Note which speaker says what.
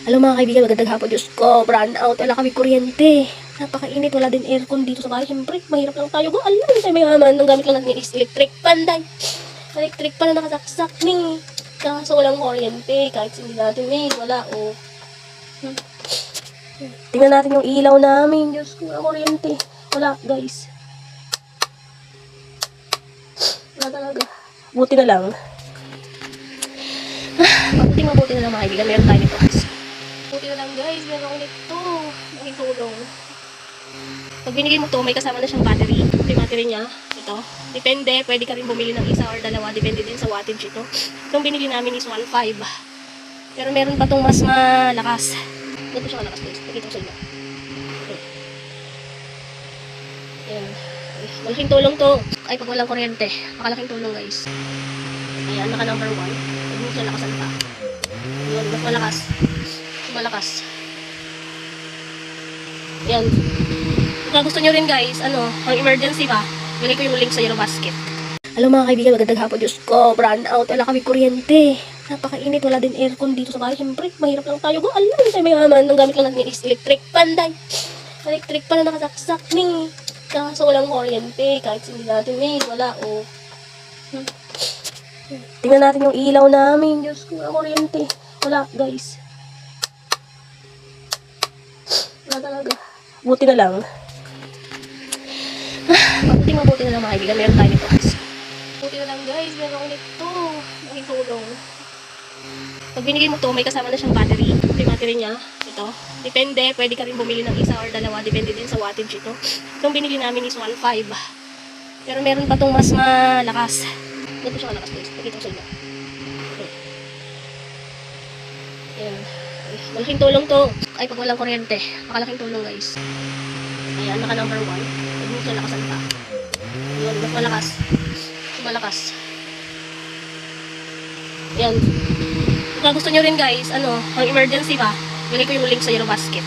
Speaker 1: Alam mga kaibigan, magandang hapon. Diyos ko, brown out. Wala kami kuryente. Napakainit. Wala din aircon dito sa bahay. Siyempre, mahirap lang tayo. Alam mo tayo mayaman. Ang gamit lang natin is electric pan. Electric pan na nakasaksak ni. Kaso walang kuryente. Kahit hindi natin wala. Oh. Tingnan natin yung ilaw namin. Diyos ko, walang kuryente. Wala, guys. Wala talaga. Buti na lang. Mabuti na lang mga kaibigan. Meron tayo nito. Buti na lang guys. Meron ako nito. Malaking tulong. Pag binigay mo to, may kasama na siyang battery. Ito yung battery niya. Ito. Depende. Pwede ka rin bumili ng isa or dalawa. Depende din sa wattage ito. Itong binili namin is 1.5. Pero meron pa tong mas malakas. Ito siya malakas guys. Pakita ko sa inyo. Ayan. Malaking tulong to. Ay, pag walang kuryente. Makalaking tulong guys. Ayan, naka number 1. Pag mo siya lakasan pa. Yun, mas malakas. Malakas. Ayan. Kung gusto nyo rin guys, ang emergency ba, bigay ko yung link sa Yellow Basket. Alam mga kaibigan, magandang hapon. Diyos ko, brown out. Wala kami kuryente. Napakainit. Wala din aircon dito sa bahay. Siyempre, mahirap lang tayo. Alam mo tayo mayaman. Ang gamit lang natin is electric pan. Electric pan na nakasaksak ni. Kaso walang kuryente. Kahit hindi natin wala. Oh. Tingnan natin yung ilaw namin. Diyos ko, walang kuryente. Wala, guys. Wala talaga. Buti na lang. Mabuti na lang mga kaibigan. Meron tayo nito. Buti na lang guys. Meron ako nito. Malaking tulong. Pag binigay mo to, may kasama na siyang battery. Ito yung battery niya. Ito. Depende. Pwede ka rin bumili ng isa or dalawa. Depende din sa wattage ito. Itong binili namin is 1.5. Pero meron pa tong mas malakas. Ito siya malakas guys. Pakita ko sa inyo. Ayan. Malaking tulong to. Ay, pag walang kuryente. Makalaking tulong guys. Ayan, naka number 1. Pag mo siya lakasan pa. Yun, mas malakas. Malakas. Ayan. Kung gusto nyo rin guys, ang emergency ba, bigay ko yung link sa Yellow Basket.